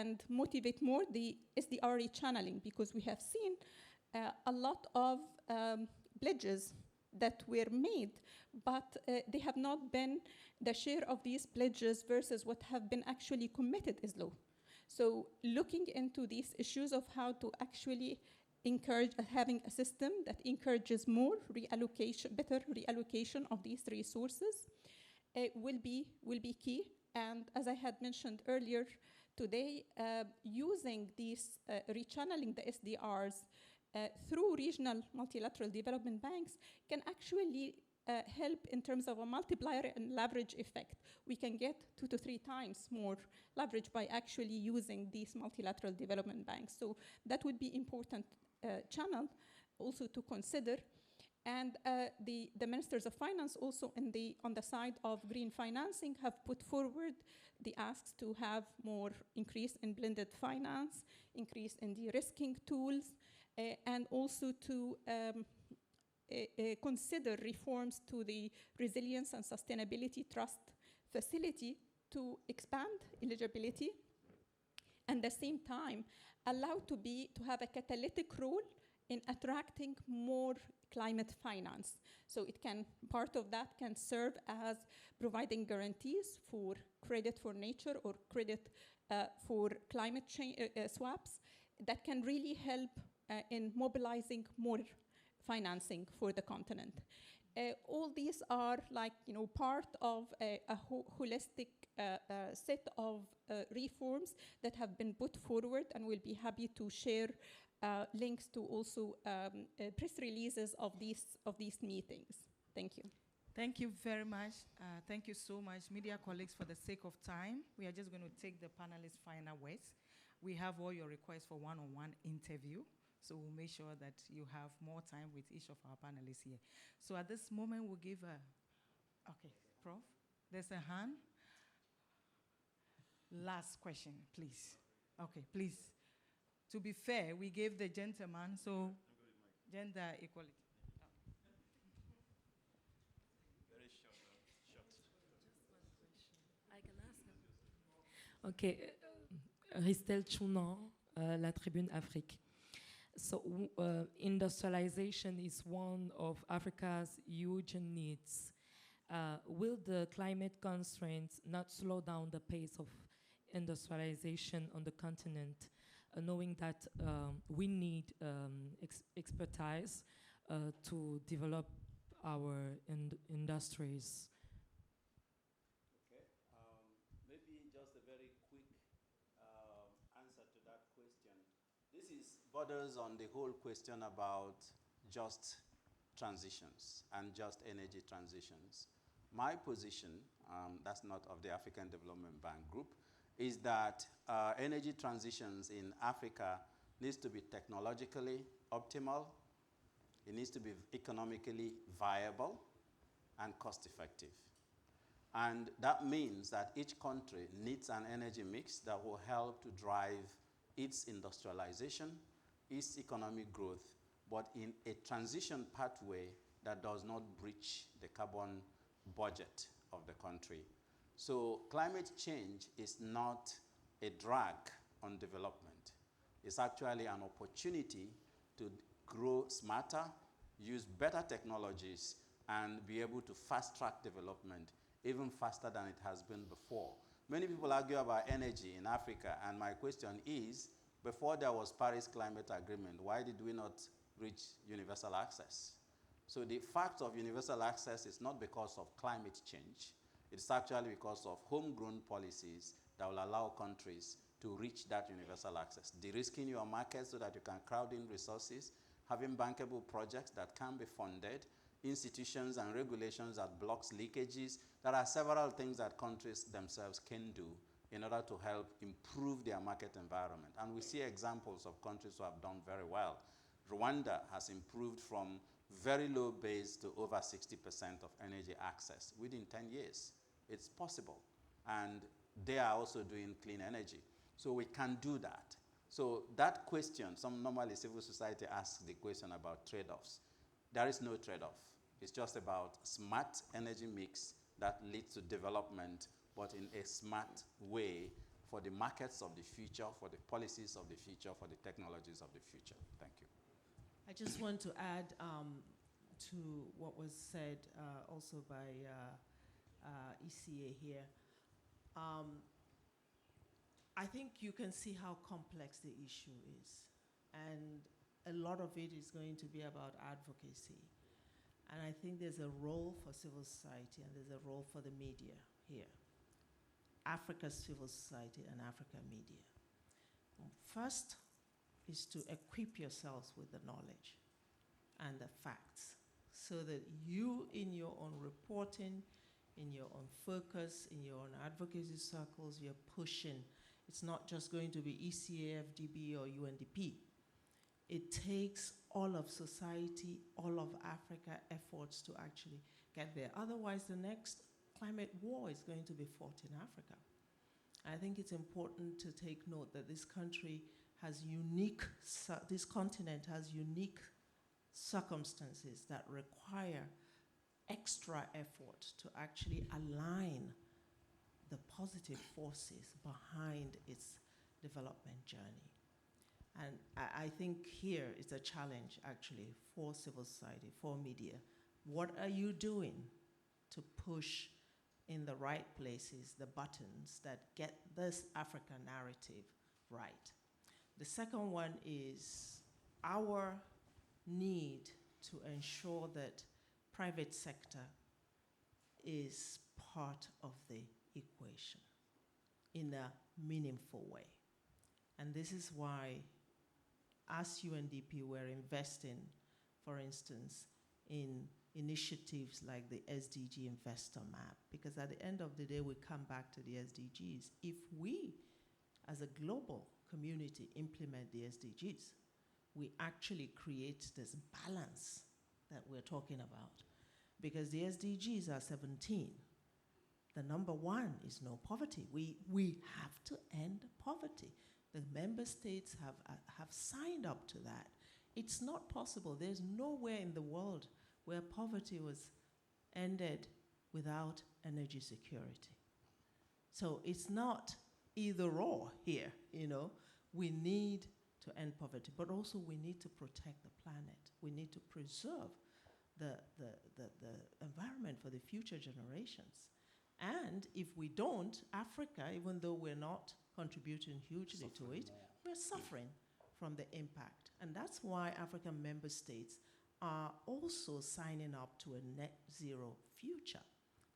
and motivate more the SDR rechanneling, because we have seen a lot of pledges that were made, but they have not been, the share of these pledges versus what have been actually committed is low. So looking into these issues of how to actually encourage having a system that encourages more reallocation, better reallocation of these resources will be key. And as I had mentioned earlier today, using these, rechanneling the SDRs through regional multilateral development banks can actually help in terms of a multiplier and leverage effect. We can get 2 to 3 times more leverage by actually using these multilateral development banks. So that would be important channel also to consider. And the ministers of finance also on the side of green financing have put forward the asks to have more increase in blended finance, increase in de-risking tools, and also to consider reforms to the Resilience and Sustainability Trust Facility to expand eligibility, and at the same time allow to have a catalytic role in attracting more climate finance. So it can, part of that can serve as providing guarantees for credit for nature or credit for climate change swaps that can really help in mobilizing more financing for the continent. All these are like, part of a holistic set of reforms that have been put forward, and we'll be happy to share links to also press releases of these meetings. Thank you. Thank you very much. Thank you so much, media colleagues. For the sake of time, we are just going to take the panelists' final words. We have all your requests for one-on-one interview, so we'll make sure that you have more time with each of our panelists here. So at this moment, we'll give okay, Prof, there's a hand. Last question, please. Okay, please. To be fair, we gave the gentleman, so gender equality. Very short. Just one question. I can ask him. Okay, Ristel Chounan, La Tribune Afrique. So industrialization is one of Africa's huge needs. Will the climate constraints not slow down the pace of industrialization on the continent, knowing that we need expertise to develop our industries? Okay, maybe just a very quick answer to that question. This borders on the whole question about just transitions and just energy transitions. My position, that's not of the African Development Bank Group, is that energy transitions in Africa needs to be technologically optimal, it needs to be economically viable and cost-effective. And that means that each country needs an energy mix that will help to drive its industrialization, its economic growth, but in a transition pathway that does not breach the carbon budget of the country. So climate change is not a drag on development. It's actually an opportunity to grow smarter, use better technologies, and be able to fast-track development even faster than it has been before. Many people argue about energy in Africa, and my question is, before there was Paris Climate Agreement, why did we not reach universal access? So the fact of universal access is not because of climate change. It's actually because of homegrown policies that will allow countries to reach that universal access. De-risking your market so that you can crowd in resources, having bankable projects that can be funded, institutions and regulations that blocks leakages. There are several things that countries themselves can do in order to help improve their market environment. And we see examples of countries who have done very well. Rwanda has improved from very low base to over 60% of energy access within 10 years. It's possible. And they are also doing clean energy. So we can do that. So that question, normally civil society asks the question about trade-offs. There is no trade-off. It's just about smart energy mix that leads to development, but in a smart way for the markets of the future, for the policies of the future, for the technologies of the future. Thank you. I just want to add to what was said also by ECA here. I think you can see how complex the issue is. And a lot of it is going to be about advocacy. And I think there's a role for civil society and there's a role for the media here. Africa's civil society and African media. First is to equip yourselves with the knowledge and the facts so that you, in your own reporting, in your own focus, in your own advocacy circles, you're pushing. It's not just going to be ECA, FDB, or UNDP. It takes all of society, all of Africa efforts to actually get there. Otherwise, the next climate war is going to be fought in Africa. I think it's important to take note that this country has this continent has unique circumstances that require extra effort to actually align the positive forces behind its development journey. And I think here is a challenge actually for civil society, for media. What are you doing to push in the right places the buttons that get this African narrative right? The second one is our need to ensure that private sector is part of the equation in a meaningful way. And this is why, as UNDP, we're investing, for instance, in initiatives like the SDG Investor Map, because at the end of the day, we come back to the SDGs. If we, as a global community, implement the SDGs, we actually create this balance that we're talking about. Because the SDGs are 17. The number one is no poverty. We have to end poverty. The member states have signed up to that. It's not possible. There's nowhere in the world where poverty was ended without energy security. So it's not either or here, you know. We need to end poverty, but also we need to protect the planet. We need to preserve the environment for the future generations. And if we don't, Africa, even though we're not contributing hugely to it, we're suffering from the impact. And that's why African member states are also signing up to a net zero future.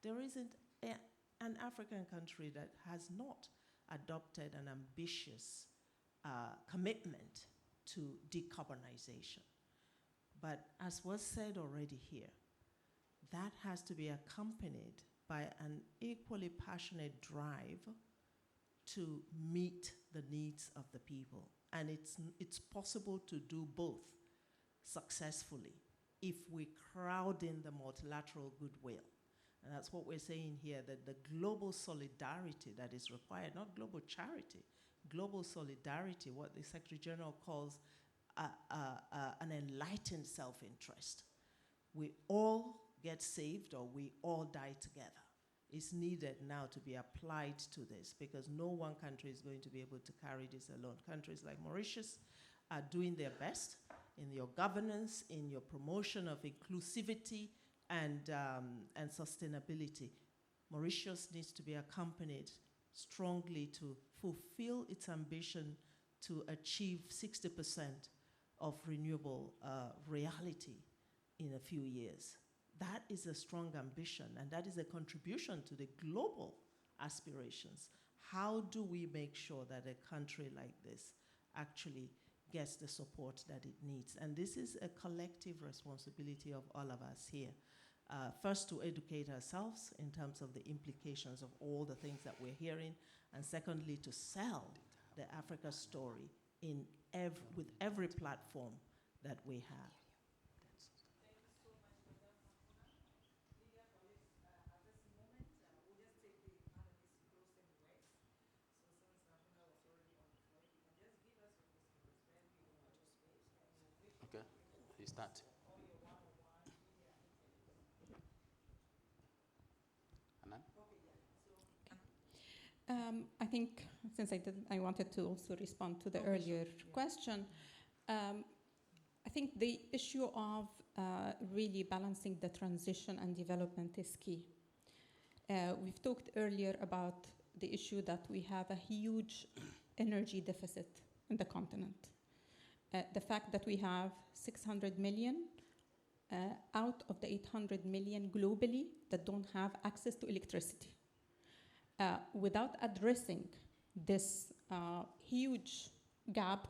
There isn't an African country that has not adopted an ambitious commitment to decarbonization. But as was said already here, that has to be accompanied by an equally passionate drive to meet the needs of the people. And it's possible to do both successfully if we crowd in the multilateral goodwill. And that's what we're saying here, that the global solidarity that is required, not global charity, global solidarity, what the Secretary General calls an enlightened self-interest. We all get saved or we all die together. It's needed now to be applied to this because no one country is going to be able to carry this alone. Countries like Mauritius are doing their best in your governance, in your promotion of inclusivity and sustainability. Mauritius needs to be accompanied strongly to fulfill its ambition to achieve 60% of renewable reality in a few years. That is a strong ambition, and that is a contribution to the global aspirations. How do we make sure that a country like this actually gets the support that it needs? And this is a collective responsibility of all of us here. First, to educate ourselves in terms of the implications of all the things that we're hearing, and secondly, to sell the Africa story with every platform that we have. Okay, you start. I think since I wanted to also respond to the Okay, earlier sure. Yeah. question. I think the issue of really balancing the transition and development is key. We've talked earlier about the issue that we have a huge energy deficit in the continent. The fact that we have 600 million out of the 800 million globally that don't have access to electricity. Without addressing this huge gap,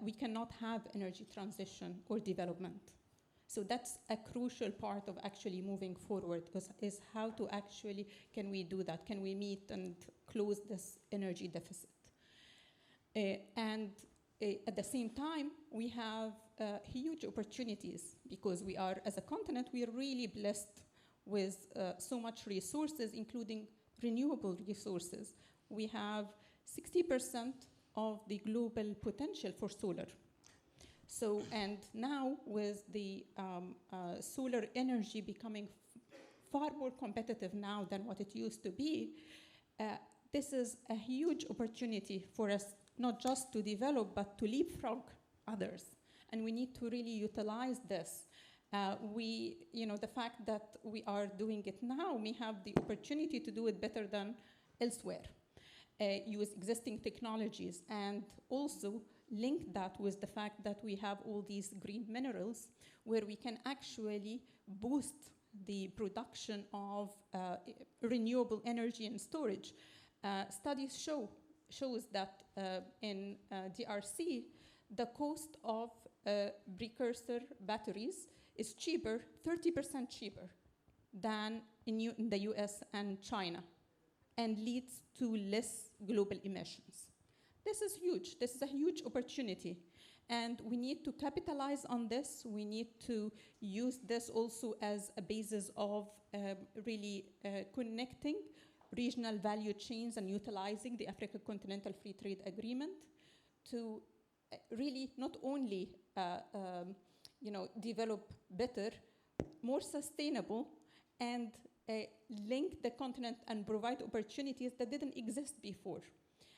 we cannot have energy transition or development. So that's a crucial part of actually moving forward, is how to actually, can we do that? Can we meet and close this energy deficit? And at the same time, we have huge opportunities because we are, as a continent, we are really blessed with so much resources, including renewable resources. We have 60% of the global potential for solar. So, and now with the solar energy becoming far more competitive now than what it used to be, this is a huge opportunity for us, not just to develop, but to leapfrog others. And we need to really utilize this. The fact that we are doing it now, we have the opportunity to do it better than elsewhere. Use existing technologies and also link that with the fact that we have all these green minerals where we can actually boost the production of renewable energy and storage. Studies shows that in DRC, the cost of precursor batteries is cheaper, 30% cheaper than in the US and China, and leads to less global emissions. This is huge. This is a huge opportunity. And we need to capitalize on this. We need to use this also as a basis of really connecting regional value chains and utilizing the Africa Continental Free Trade Agreement to really not only develop better, more sustainable, and link the continent and provide opportunities that didn't exist before.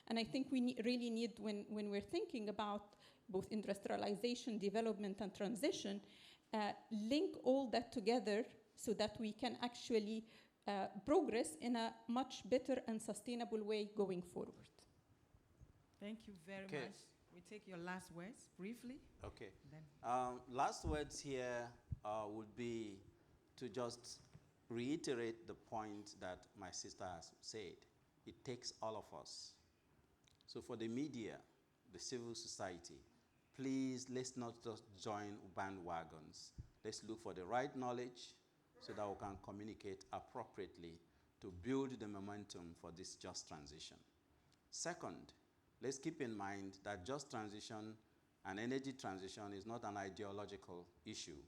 And I think we really need, when we're thinking about both industrialization, development, and transition, link all that together so that we can actually progress in a much better and sustainable way going forward. Thank you very much. We take your last words briefly. Okay. Then. Last words here would be to just reiterate the point that my sister has said. It takes all of us. So for the media, the civil society, please, let's not just join bandwagons. Let's look for the right knowledge so that we can communicate appropriately to build the momentum for this just transition. Second, let's keep in mind that just transition and energy transition is not an ideological issue.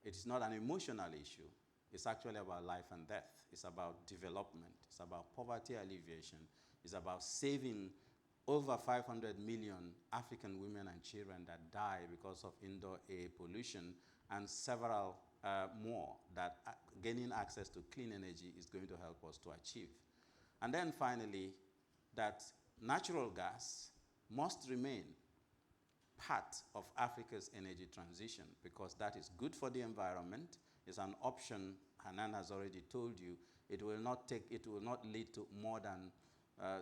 It is not an emotional issue. It's actually about life and death. It's about development. It's about poverty alleviation. It's about saving over 500 million African women and children that die because of indoor air pollution, and several more that gaining access to clean energy is going to help us to achieve. And then finally, that natural gas must remain part of Africa's energy transition because that is good for the environment. It's an option. Hanan has already told you it will not lead to more than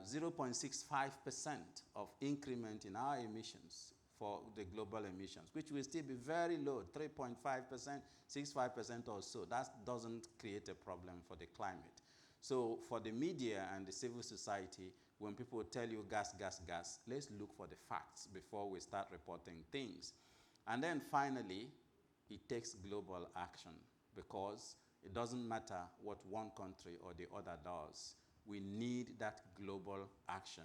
0.65% of increment in our emissions for the global emissions, which will still be very low, 3.5%, 65% or so. That doesn't create a problem for the climate. So for the media and the civil society, when people tell you gas, gas, gas, let's look for the facts before we start reporting things. And then finally, it takes global action because it doesn't matter what one country or the other does. We need that global action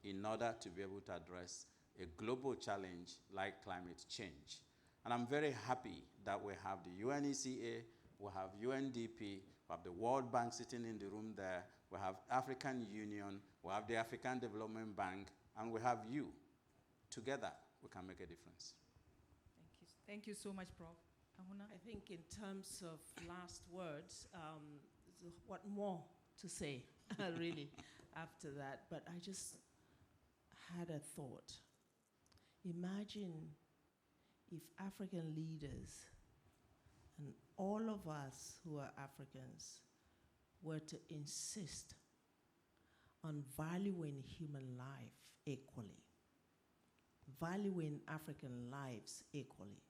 in order to be able to address a global challenge like climate change. And I'm very happy that we have the UNECA, we have UNDP, we have the World Bank sitting in the room there, we have African Union, we have the African Development Bank, and we have you. Together, we can make a difference. Thank you. Thank you so much, Prof. Ahuna? I think in terms of last words, what more to say? really, after that. But I just had a thought. Imagine if African leaders and all of us who are Africans were to insist on valuing human life equally, valuing African lives equally.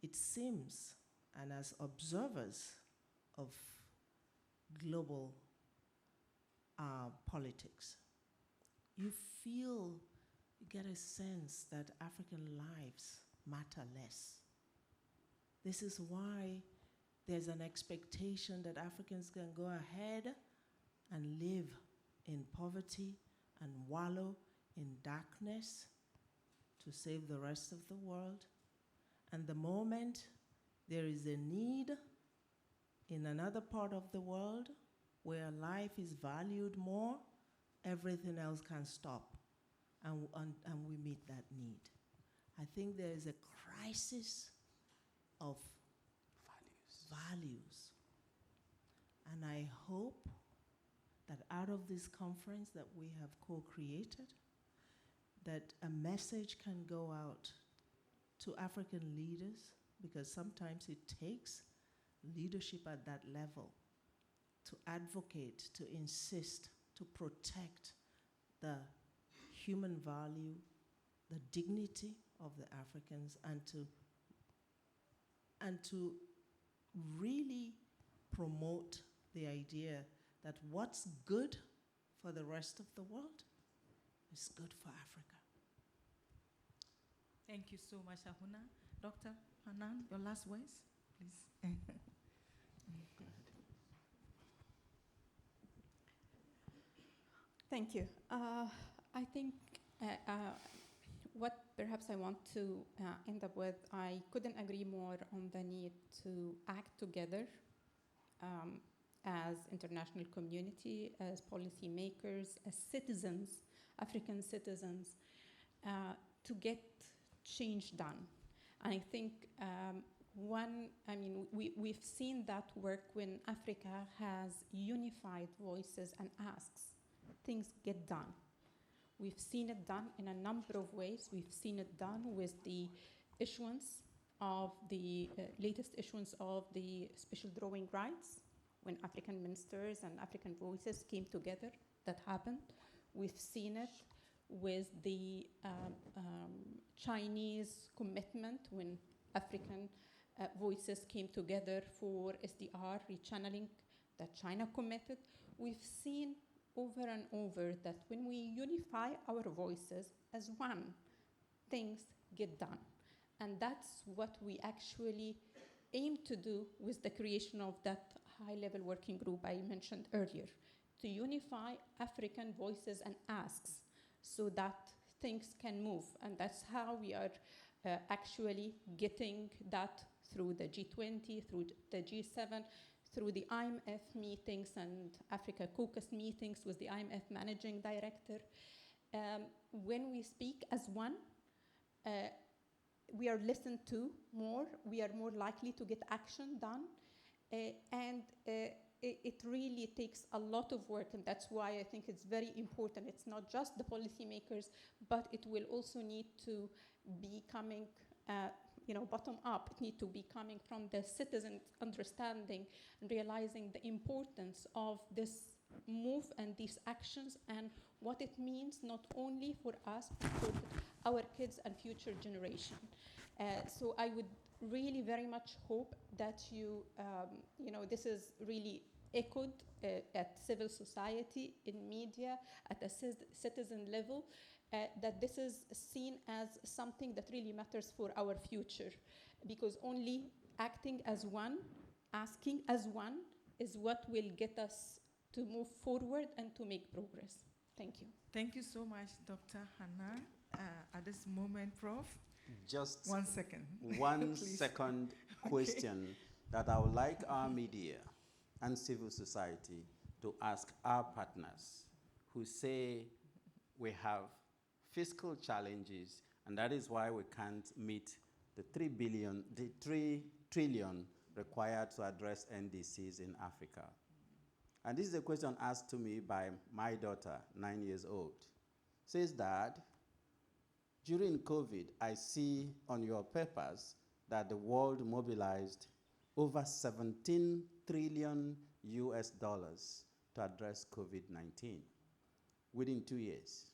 It seems, and as observers of global politics, you feel, you get a sense that African lives matter less. This is why there's an expectation that Africans can go ahead and live in poverty and wallow in darkness to save the rest of the world. And the moment there is a need in another part of the world where life is valued more, everything else can stop, and we meet that need. I think there is a crisis of values. And I hope that out of this conference that we have co-created, that a message can go out to African leaders, because sometimes it takes leadership at that level to advocate, to insist, to protect the human value, the dignity of the Africans, and to really promote the idea that what's good for the rest of the world is good for Africa. Thank you so much, Ahuna. Dr. Hanan, your last words, please. Thank you. I think what perhaps I want to end up with, I couldn't agree more on the need to act together as international community, as policymakers, as citizens, African citizens, to get change done. And I think we've seen that work when Africa has unified voices and asks, things get done. We've seen it done in a number of ways. We've seen it done with the issuance of the latest issuance of the special drawing rights, when African ministers and African voices came together. That happened. We've seen it with the Chinese commitment when African voices came together for SDR rechanneling that China committed. We've seen over and over that when we unify our voices as one, things get done. And that's what we actually aim to do with the creation of that high-level working group I mentioned earlier, to unify African voices and asks so that things can move. And that's how we are actually getting that through the G20, through the G7, through the IMF meetings and Africa Caucus meetings with the IMF managing director. When we speak as one, we are listened to more, we are more likely to get action done, and it really takes a lot of work, and that's why I think it's very important. It's not just the policymakers, but it will also need to be coming bottom up. It needs to be coming from the citizens understanding and realizing the importance of this move and these actions and what it means not only for us, but for our kids and future generation. So I would really very much hope that this is really echoed at civil society, in media, at a citizen level, that this is seen as something that really matters for our future, because only acting as one, asking as one, is what will get us to move forward and to make progress. Thank you. Thank you so much, Dr. Hanan. At this moment, Prof. Just 1 second. One second question that I would like our media and civil society to ask our partners who say we have fiscal challenges, and that is why we can't meet the 3 trillion required to address NDCs in Africa. And this is a question asked to me by my daughter, 9 years old. Says that during COVID, I see on your papers that the world mobilized over 17 trillion US dollars to address COVID-19 within 2 years,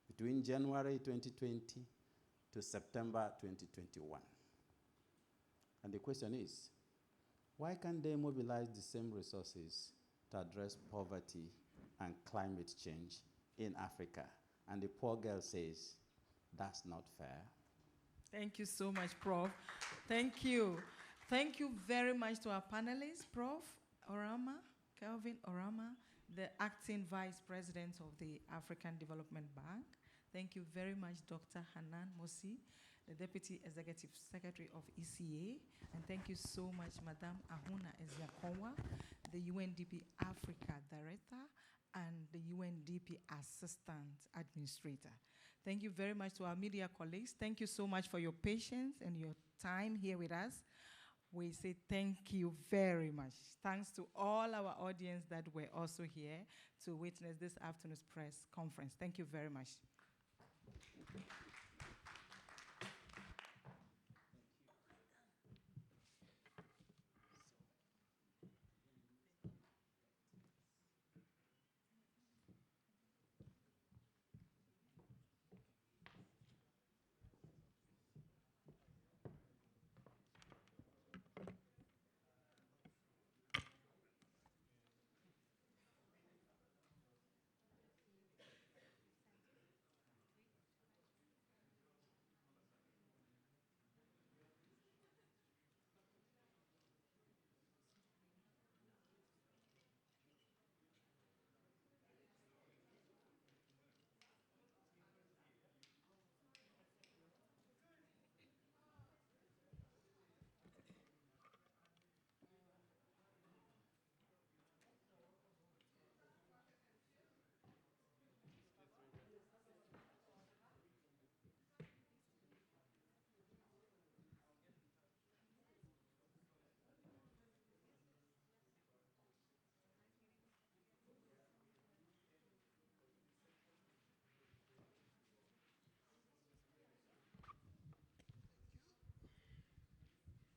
between January 2020 to September 2021. And the question is, why can't they mobilize the same resources to address poverty and climate change in Africa? And the poor girl says, that's not fair. Thank you so much, Prof. Thank you. Thank you very much to our panelists, Prof. Orama, Kelvin Orama, the acting vice president of the African Development Bank. Thank you very much, Dr. Hanan Mosi, the deputy executive secretary of ECA. And thank you so much, Madame Ahuna Eziakonwa, the UNDP Africa director and the UNDP assistant administrator. Thank you very much to our media colleagues. Thank you so much for your patience and your time here with us. We say thank you very much. Thanks to all our audience that were also here to witness this afternoon's press conference. Thank you very much.